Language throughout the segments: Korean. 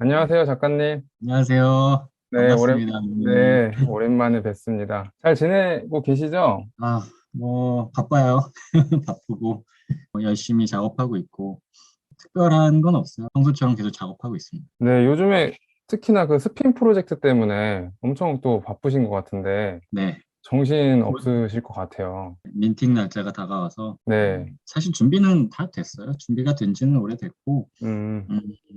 안녕하세요, 작가님. 안녕하세요. 네, 반갑습니다, 민님. 네, 오랜만에 뵙습니다. 잘 지내고 계시죠? 뭐, 바빠요. 바쁘고, 열심히 작업하고 있고, 특별한 건 없어요. 평소처럼 계속 작업하고 있습니다. 네, 요즘에 특히나 그 스핀 프로젝트 때문에 엄청 또 바쁘신 것 같은데 네. 정신 곧 없으실 것 같아요. 민팅 날짜가 다가와서, 네, 사실 준비는 다 됐어요. 준비가 된 지는 오래됐고, 음,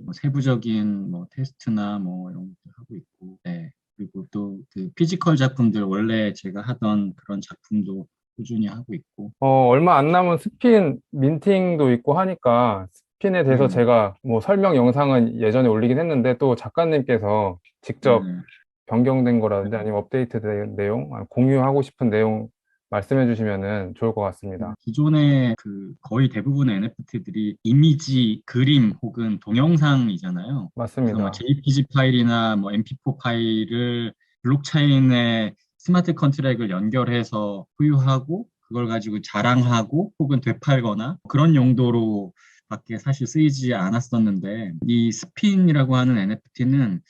뭐 세부적인 뭐 테스트나 뭐 이런 것도 하고 있고, 네. 그리고 또 그 피지컬 작품들, 원래 제가 하던 그런 작품도 꾸준히 하고 있고, 얼마 안 남은 스핀 민팅도 있고 하니까 스핀에 대해서 네네. 제가 뭐 설명 영상은 예전에 올리긴 했는데 또 작가님께서 직접 네네. 변경된 거라든지 아니면 업데이트된 내용, 공유하고 싶은 내용 말씀해 주시면은 좋을 것 같습니다. 기존의 그 거의 대부분의 NFT들이 이미지, 그림 혹은 동영상이잖아요. 그래서 뭐 맞습니다. JPG 파일이나 뭐 MP4 파일을 블록체인에 스마트 컨트랙을 연결해서 소유하고 그걸 가지고 자랑하고 혹은 되팔거나 그런 용도로 밖에 사실 쓰이지 않았었는데 이 스핀이라고 하는 NFT는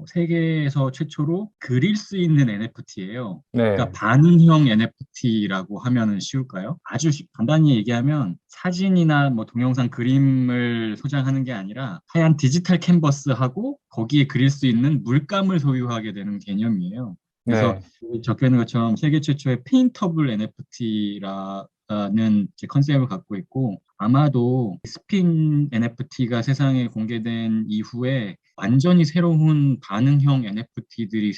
세계에서 최초로 그릴 수 있는 NFT예요. 그러니까 네. 반응형 NFT라고 하면은 쉬울까요? 아주 간단히 얘기하면 사진이나 뭐 동영상 그림을 소장하는 게 아니라 하얀 디지털 캔버스하고 거기에 그릴 수 있는 물감을 소유하게 되는 개념이에요. 그래서 네. 여기 적혀 있는 것처럼 세계 최초의 페인터블 NFT라는 컨셉을 갖고 있고 아마도 스핀 NFT가 세상에 공개된 이후에 완전히 새로운 반응형 NFT들이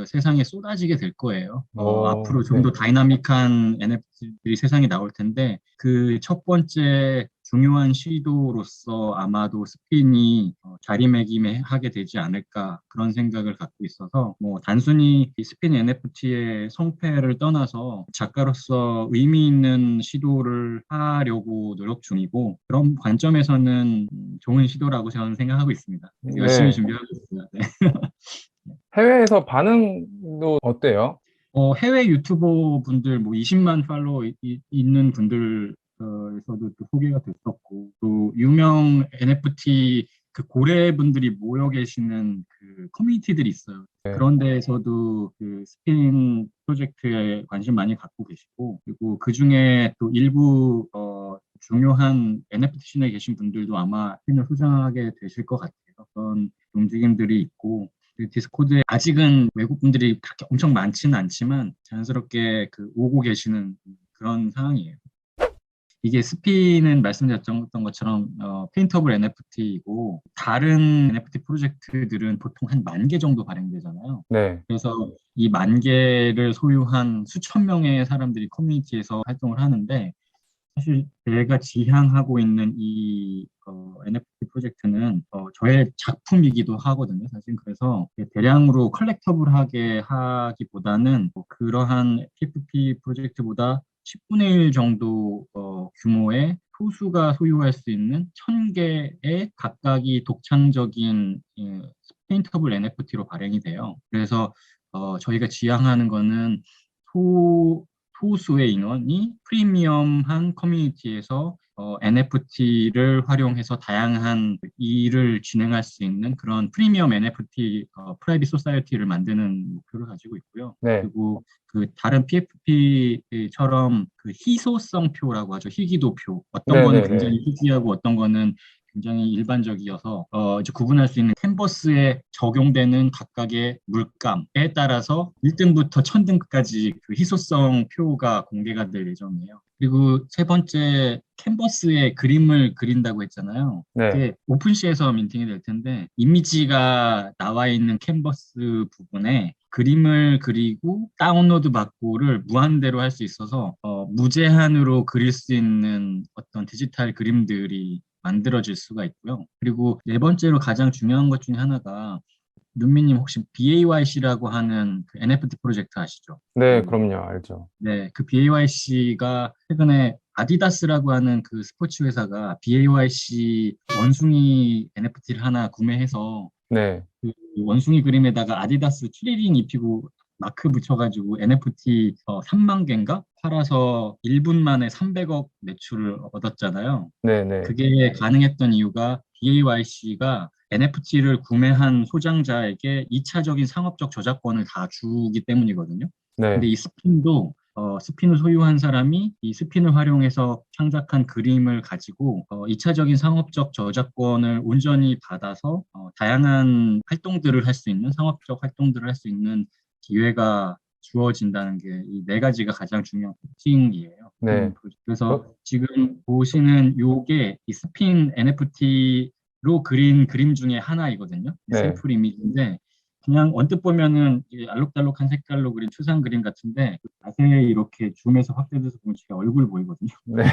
세상에 쏟아지게 될 거예요. 앞으로 좀 더 네. 다이나믹한 NFT들이 세상에 나올 텐데 그 첫 번째 중요한 시도로서 아마도 스핀이 자리매김하게 되지 않을까 그런 생각을 갖고 있어서 뭐 단순히 이 스핀 NFT의 성패를 떠나서 작가로서 의미 있는 시도를 하려고 노력 중이고 그런 관점에서는 좋은 시도라고 저는 생각하고 있습니다. 그래서 열심히 네. 준비하고 있습니다. 네. 해외에서 반응도 어때요? 해외 유튜버 분들 뭐 20만 팔로워 있는 분들 에서도 또 소개가 됐었고 또 유명 NFT 그 고래 분들이 모여 계시는 그 커뮤니티들이 있어요. 네. 그런 데에서도 그 스핀 프로젝트에 관심 많이 갖고 계시고 그리고 그 중에 또 일부 중요한 NFT 씬에 계신 분들도 아마 스핀을 소장하게 되실 것 같아요. 그런 움직임들이 있고 그 디스코드에 아직은 외국 분들이 그렇게 엄청 많지는 않지만 자연스럽게 그 오고 계시는 그런 상황이에요. 이게 스피는 말씀드렸던 것처럼 페인터블 NFT이고 다른 NFT 프로젝트들은 보통 한 10,000개 정도 발행되잖아요. 네. 그래서 이 10,000개를 소유한 수천 명의 사람들이 커뮤니티에서 활동을 하는데 사실 제가 지향하고 있는 이 NFT 프로젝트는 저의 작품이기도 하거든요. 사실 그래서 대량으로 컬렉터블하게 하기보다는 그러한 PFP 프로젝트보다 10분의 1 정도 규모의 소수가 소유할 수 있는 1,000개의 각각이 독창적인 페인터블 NFT로 발행이 돼요. 그래서 저희가 지향하는 거는 소, 소수의 인원이 프리미엄한 커뮤니티에서 NFT를 활용해서 다양한 일을 진행할 수 있는 그런 프리미엄 NFT 프라이빗 소사이어티를 만드는 목표를 가지고 있고요. 네. 그리고 그 다른 PFP처럼 그 희소성표라고 하죠. 희귀도표. 어떤 네. 거는 네. 네. 굉장히 희귀하고 어떤 거는 굉장히 일반적이어서 이제 구분할 수 있는 캔버스에 적용되는 각각의 물감에 따라서 1등부터 1000등까지 그 희소성 표가 공개가 될 예정이에요. 그리고 세 번째 캔버스에 그림을 그린다고 했잖아요. 네. 이게 오픈시에서 민팅이 될 텐데 이미지가 나와 있는 캔버스 부분에 그림을 그리고 다운로드 받고를 무한대로 할 수 있어서 무제한으로 그릴 수 있는 어떤 디지털 그림들이 만들어질 수가 있고요. 그리고 네 번째로 가장 중요한 것 중에 하나가 윤미님 혹시 BAYC라고 하는 그 NFT 프로젝트 아시죠? 네, 그럼요. 알죠. 네, 그 BAYC가 최근에 아디다스라고 하는 그 스포츠 회사가 BAYC 원숭이 NFT를 하나 구매해서 네. 그 원숭이 그림에다가 아디다스 추리닝 입히고 마크 붙여가지고 NFT 3만 개인가 팔아서 1분 만에 300억 매출을 얻었잖아요. 네. 네. 그게 가능했던 이유가 BAYC가 NFT를 구매한 소장자에게 2차적인 상업적 저작권을 다 주기 때문이거든요. 근데 네, 이 스핀도 스핀을 소유한 사람이 이 스핀을 활용해서 창작한 그림을 가지고 2차적인 상업적 저작권을 온전히 받아서 다양한 활동들을 할 수 있는 상업적 활동들을 할 수 있는 기회가 주어진다는 게 이 네 가지가 가장 중요한 특징이에요. 네. 그래서 저, 지금 보시는 요게 이 스핀 NFT로 그린 그림 중에 하나이거든요. 네, 샘플 이미지인데 그냥 언뜻 보면은 이게 알록달록한 색깔로 그린 추상 그림 같은데 자세히 이렇게 줌해서 확대돼서 보면 제 얼굴 보이거든요. 네,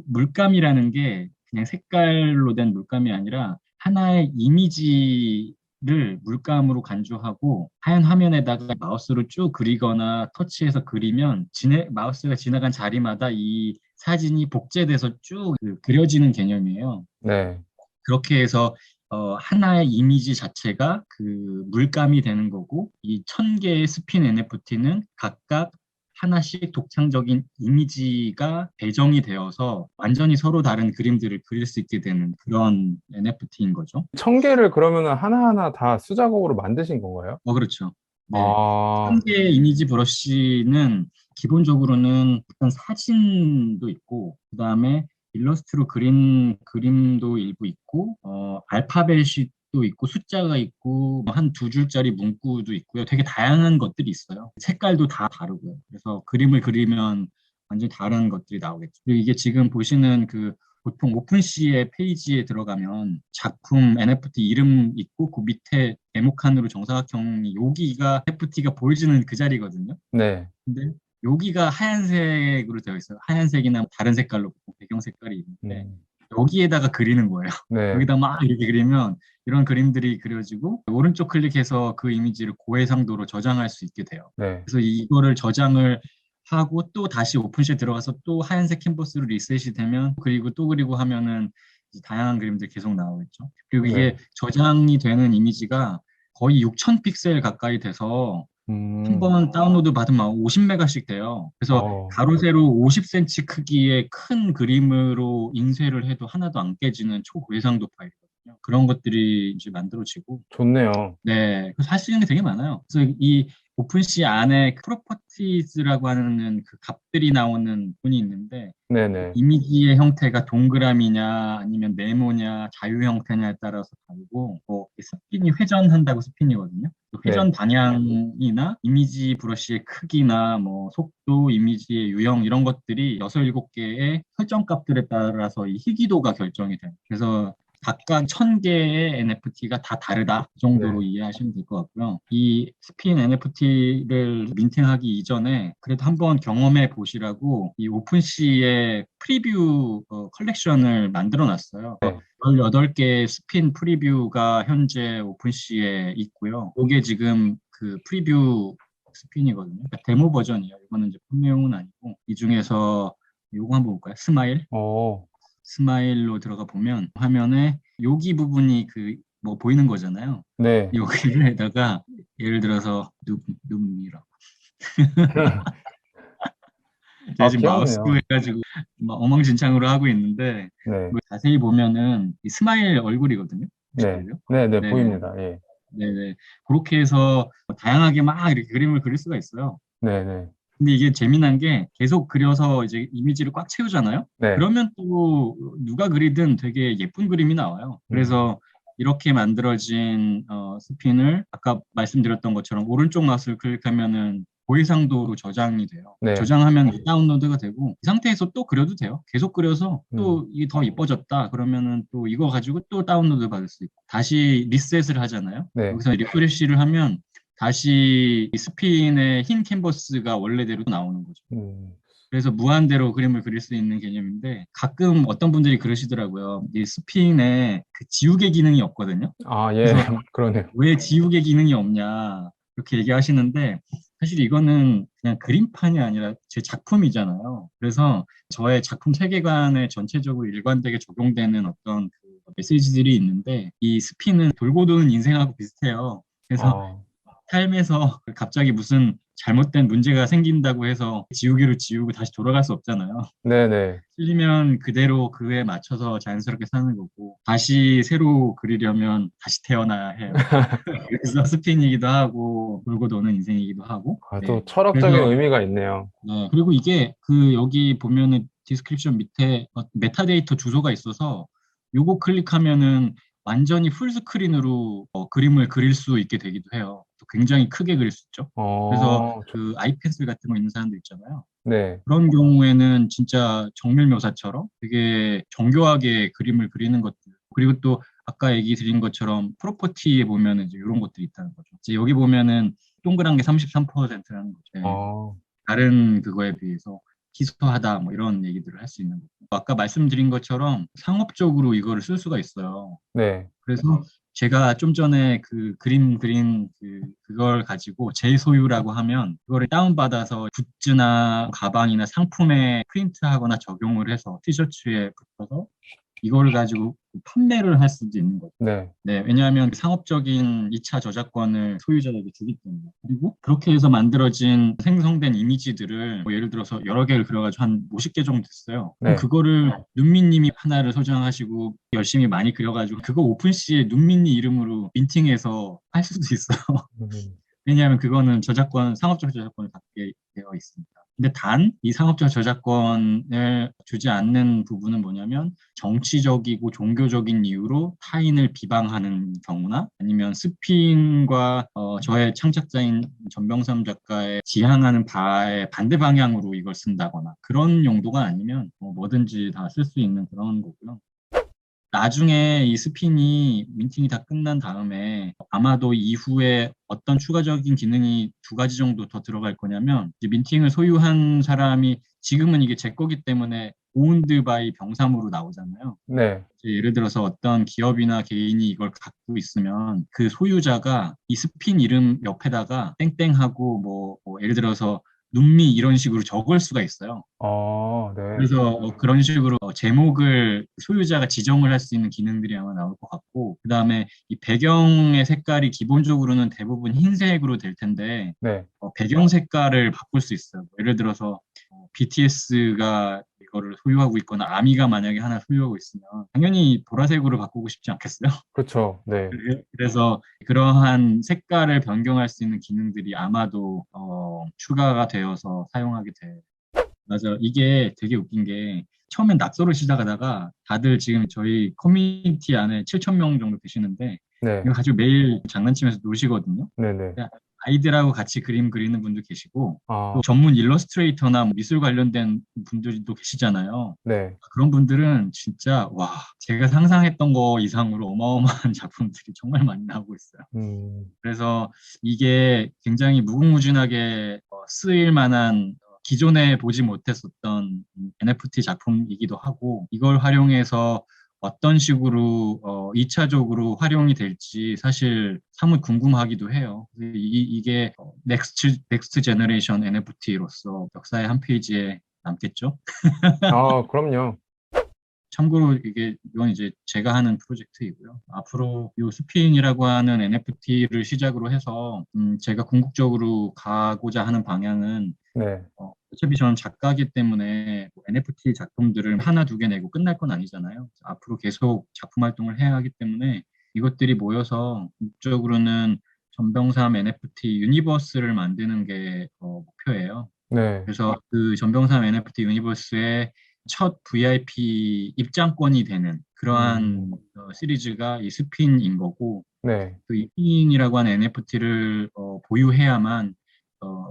물감이라는 게 그냥 색깔로 된 물감이 아니라 하나의 이미지를 물감으로 간주하고 하얀 화면에다가 마우스로 쭉 그리거나 터치해서 그리면 마우스가 지나간 자리마다 이 사진이 복제돼서 쭉 그려지는 개념이에요. 네. 그렇게 해서 하나의 이미지 자체가 그 물감이 되는 거고 이 1000개의 스핀 NFT는 각각 하나씩 독창적인 이미지가 배정이 되어서 완전히 서로 다른 그림들을 그릴 수 있게 되는 그런 NFT인 거죠. 1000개를 그러면은 하나하나 다 수작업으로 만드신 건가요? 그렇죠. 네. 아, 1000개의 이미지 브러쉬는 기본적으로는 어떤 사진도 있고, 그 다음에 일러스트로 그린 그림도 일부 있고, 알파벳이 또 있고, 숫자가 있고, 한 두 줄짜리 문구도 있고요. 되게 다양한 것들이 있어요. 색깔도 다 다르고요. 그래서 그림을 그리면 완전히 다른 것들이 나오겠죠. 그리고 이게 지금 보시는 그 보통 오픈시의 페이지에 들어가면 작품 NFT 이름 있고 그 밑에 네모칸으로 정사각형이 여기가 NFT가 보여지는 그 자리거든요. 네. 근데 여기가 하얀색으로 되어 있어요. 하얀색이나 다른 색깔로 배경 색깔이 있는데 음, 여기에다가 그리는 거예요. 네, 여기다 막 이렇게 그리면 이런 그림들이 그려지고 오른쪽 클릭해서 그 이미지를 고해상도로 저장할 수 있게 돼요. 네, 그래서 이거를 저장을 하고 또 다시 오픈시에 들어가서 또 하얀색 캔버스로 리셋이 되면 그리고 또 그리고 하면은 이제 다양한 그림들이 계속 나오겠죠. 그리고 이게 네. 저장이 되는 이미지가 거의 6000 픽셀 가까이 돼서 한 음, 번 다운로드 받으면 50메가씩 돼요. 그래서 어, 가로 세로 50cm 크기의 큰 그림으로 인쇄를 해도 하나도 안 깨지는 초고해상도 파일이거든요. 그런 것들이 이제 만들어지고 좋네요. 네, 그래서 할 수 있는 게 되게 많아요. 그래서 이 오픈시 안에 프로퍼티즈라고 하는 그 값들이 나오는 분이 있는데 네네, 이미지의 형태가 동그라미냐 아니면 네모냐 자유 형태냐에 따라서 다르고 뭐 스핀이 회전한다고 스핀이거든요. 그 네, 회전 방향이나 이미지 브러쉬의 크기나 뭐 속도, 이미지의 유형 이런 것들이 6, 7개의 설정 값들에 따라서 이 희귀도가 결정이 돼요. 그래서 각각 1000개의 NFT가 다 다르다 그 정도로 네, 이해하시면 될 것 같고요. 이 스핀 NFT를 민팅하기 이전에 그래도 한번 경험해 보시라고 이 오픈시의 프리뷰 컬렉션을 만들어 놨어요. 네. 18개의 스핀 프리뷰가 현재 오픈시에 있고요. 이게 지금 그 프리뷰 스핀이거든요. 그러니까 데모 버전이에요. 이거는 이제 판매용은 아니고 이 중에서 요거 한번 볼까요? 스마일. 어, 스마일로 들어가 보면 화면에 여기 부분이 그 뭐 보이는 거잖아요. 네. 여기에다가 예를 들어서 눈미러 제가 아, 지금 마우스 귀엽네요. 해가지고 막 엉망진창으로 하고 있는데 네, 뭐 자세히 보면은 이 스마일 얼굴이거든요. 혹시 네, 보여요? 네, 네, 네네. 보입니다. 예. 네네. 그렇게 해서 다양하게 막 이렇게 그림을 그릴 수가 있어요. 네, 네, 근데 이게 재미난 게 계속 그려서 이제 이미지를 꽉 채우잖아요. 네. 그러면 또 누가 그리든 되게 예쁜 그림이 나와요. 음, 그래서 이렇게 만들어진 스핀을 아까 말씀드렸던 것처럼 오른쪽 마우스를 클릭하면은 고해상도로 저장이 돼요. 네, 저장하면 다운로드가 되고 이 상태에서 또 그려도 돼요. 계속 그려서 음, 또 이게 더 이뻐졌다 그러면은 또 이거 가지고 또 다운로드 받을 수 있고 다시 리셋을 하잖아요. 네, 여기서 리프레시를 하면 다시 이 스핀의 흰 캔버스가 원래대로 나오는 거죠. 음. 그래서 무한대로 그림을 그릴 수 있는 개념인데 가끔 어떤 분들이 그러시더라고요. 이 스핀에 그 지우개 기능이 없거든요. 아, 예, 그래서 그러네요. 왜 지우개 기능이 없냐 이렇게 얘기하시는데 사실 이거는 그냥 그림판이 아니라 제 작품이잖아요. 그래서 저의 작품 세계관에 전체적으로 일관되게 적용되는 어떤 그 메시지들이 있는데 이 스핀은 돌고 도는 인생하고 비슷해요. 그래서 아, 삶에서 갑자기 무슨 잘못된 문제가 생긴다고 해서 지우개로 지우고 다시 돌아갈 수 없잖아요. 네네. 틀리면 그대로 그에 맞춰서 자연스럽게 사는 거고, 다시 새로 그리려면 다시 태어나야 해요. 그래서 스핀이기도 하고, 돌고 도는 인생이기도 하고, 아, 또 네. 철학적인 그래서, 의미가 있네요. 네. 그리고 이게 그 여기 보면은 디스크립션 밑에 메타데이터 주소가 있어서 요거 클릭하면은 완전히 풀스크린으로 그림을 그릴 수 있게 되기도 해요. 또 굉장히 크게 그릴 수 있죠. 그래서 그 아이펜슬 같은 거 있는 사람들 있잖아요. 네. 그런 경우에는 진짜 정밀 묘사처럼 되게 정교하게 그림을 그리는 것들. 그리고 또 아까 얘기 드린 것처럼 프로퍼티에 보면은 이제 이런 것들이 있다는 거죠. 이제 여기 보면은 동그란 게 33%라는 거죠. 예. 어, 다른 그거에 비해서 희소하다 뭐 이런 얘기들을 할 수 있는 거고. 아까 말씀드린 것처럼 상업적으로 이거를 쓸 수가 있어요. 네. 그래서 제가 좀 전에 그 그림 그린 그걸 가지고 제 소유라고 하면 그거를 다운받아서 굿즈나 가방이나 상품에 프린트하거나 적용을 해서 티셔츠에 붙여서 이거를 가지고 판매를 할 수도 있는 거죠. 네. 네, 왜냐하면 상업적인 2차 저작권을 소유자에게 주기 때문에. 그리고 그렇게 해서 만들어진 생성된 이미지들을 뭐 예를 들어서 여러 개를 그려가지고 한 50개 정도 됐어요. 그럼 네. 그거를 눈밑님이 하나를 소장하시고 열심히 많이 그려가지고 그거 오픈시에 눈밑님 이름으로 민팅해서 할 수도 있어요. 음, 왜냐하면 그거는 상업적 저작권을 갖게 되어 있습니다. 근데 단, 이 상업적 저작권을 주지 않는 부분은 뭐냐면 정치적이고 종교적인 이유로 타인을 비방하는 경우나 아니면 스핀과 저의 창작자인 전병삼 작가의 지향하는 바의 반대 방향으로 이걸 쓴다거나 그런 용도가 아니면 뭐든지 다 쓸 수 있는 그런 거고요. 나중에 이 스핀이 민팅이 다 끝난 다음에 아마도 이후에 어떤 추가적인 기능이 두 가지 정도 더 들어갈 거냐면 이제 민팅을 소유한 사람이 지금은 이게 제 거기 때문에 오운드 바이 병삼으로 나오잖아요. 네. 이제 예를 들어서 어떤 기업이나 개인이 이걸 갖고 있으면 그 소유자가 이 스핀 이름 옆에다가 땡땡하고 뭐 예를 들어서 눈미 이런 식으로 적을 수가 있어요. 네. 그래서 그런 식으로 제목을 소유자가 지정을 할 수 있는 기능들이 아마 나올 것 같고, 그 다음에 이 배경의 색깔이 기본적으로는 대부분 흰색으로 될 텐데, 네. 배경 색깔을 바꿀 수 있어요. 예를 들어서 BTS가 이거를 소유하고 있거나 아미가 만약에 하나 소유하고 있으면 당연히 보라색으로 바꾸고 싶지 않겠어요? 그렇죠. 네. 그래서 그러한 색깔을 변경할 수 있는 기능들이 아마도 추가가 되어서 사용하게 돼. 맞아. 이게 되게 웃긴 게 처음엔 낙서로 시작하다가 다들 지금 저희 커뮤니티 안에 7천 명 정도 계시는데 네. 이거 가지고 매일 장난치면서 노시거든요. 네네. 그러니까 아이들하고 같이 그림 그리는 분도 계시고 또 아, 전문 일러스트레이터나 뭐 미술 관련된 분들도 계시잖아요. 네. 그런 분들은 진짜 와 제가 상상했던 거 이상으로 어마어마한 작품들이 정말 많이 나오고 있어요. 음, 그래서 이게 굉장히 무궁무진하게 쓰일 만한 기존에 보지 못했었던 NFT 작품이기도 하고 이걸 활용해서 어떤 식으로 2차적으로 활용이 될지 사실 사뭇 궁금하기도 해요. 이게 넥스트 제너레이션 NFT로서 역사의 한 페이지에 남겠죠? 아, 그럼요. 참고로 이건 이제 제가 하는 프로젝트이고요. 앞으로 이 스핀이라고 하는 NFT를 시작으로 해서 제가 궁극적으로 가고자 하는 방향은 네. 어차피 저는 작가이기 때문에 NFT 작품들을 하나 두 개 내고 끝날 건 아니잖아요. 앞으로 계속 작품 활동을 해야 하기 때문에 이것들이 모여서 궁극적으로는 전병삼 NFT 유니버스를 만드는 게 목표예요. 네. 그래서 그 전병삼 NFT 유니버스의 첫 VIP 입장권이 되는 그러한 음, 시리즈가 이 스핀인 거고, 네. 그 스핀이라고 하는 NFT를 보유해야만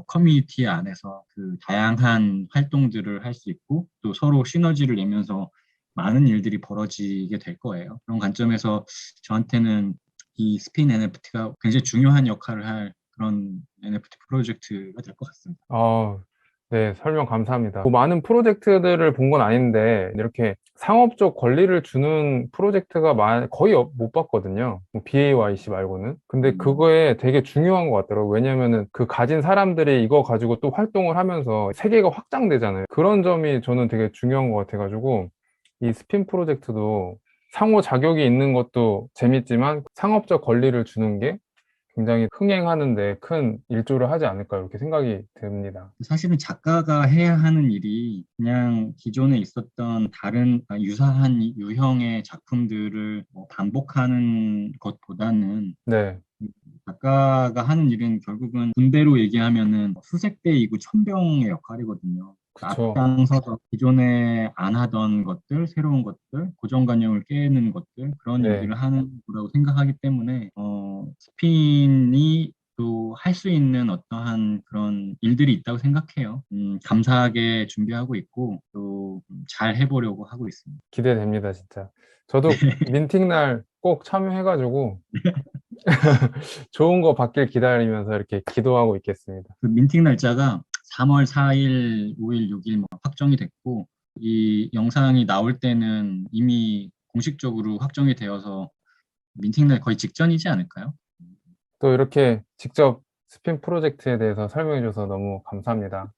커뮤니티 안에서 그 다양한 활동들을 할 수 있고, 또 서로 시너지를 내면서 많은 일들이 벌어지게 될 거예요. 그런 관점에서 저한테는 이 스핀 NFT가 굉장히 중요한 역할을 할 그런 NFT 프로젝트가 될 것 같습니다. 아, 네. 설명 감사합니다. 뭐 많은 프로젝트들을 본 건 아닌데, 이렇게 상업적 권리를 주는 프로젝트가 거의 못 봤거든요. 뭐 BAYC 말고는. 근데 음, 그거에 되게 중요한 것 같더라고요. 왜냐면은 그 가진 사람들이 이거 가지고 또 활동을 하면서 세계가 확장되잖아요. 그런 점이 저는 되게 중요한 것 같아가지고, 이 스핀 프로젝트도 상호 자격이 있는 것도 재밌지만 상업적 권리를 주는 게 굉장히 흥행하는데 큰 일조를 하지 않을까 이렇게 생각이 듭니다. 사실은 작가가 해야 하는 일이 그냥 기존에 있었던 다른 유사한 유형의 작품들을 뭐 반복하는 것보다는 네, 작가가 하는 일은 결국은 군대로 얘기하면은 수색대이고 천병의 역할이거든요. 그쵸. 앞장서서 기존에 안 하던 것들, 새로운 것들, 고정관념을 깨는 것들, 그런 네. 일들을 하는 거라고 생각하기 때문에, 스핀이 또 할 수 있는 어떠한 그런 일들이 있다고 생각해요. 감사하게 준비하고 있고, 또 잘 해보려고 하고 있습니다. 기대됩니다, 진짜. 저도 민팅 날 꼭 참여해가지고 좋은 거 받길 기다리면서 이렇게 기도하고 있겠습니다. 그 민팅 날짜가 3월 4일, 5일, 6일 뭐 확정이 됐고, 이 영상이 나올 때는 이미 공식적으로 확정이 되어서 민팅 날 거의 직전이지 않을까요? 또 이렇게 직접 스핀 프로젝트에 대해서 설명해줘서 너무 감사합니다.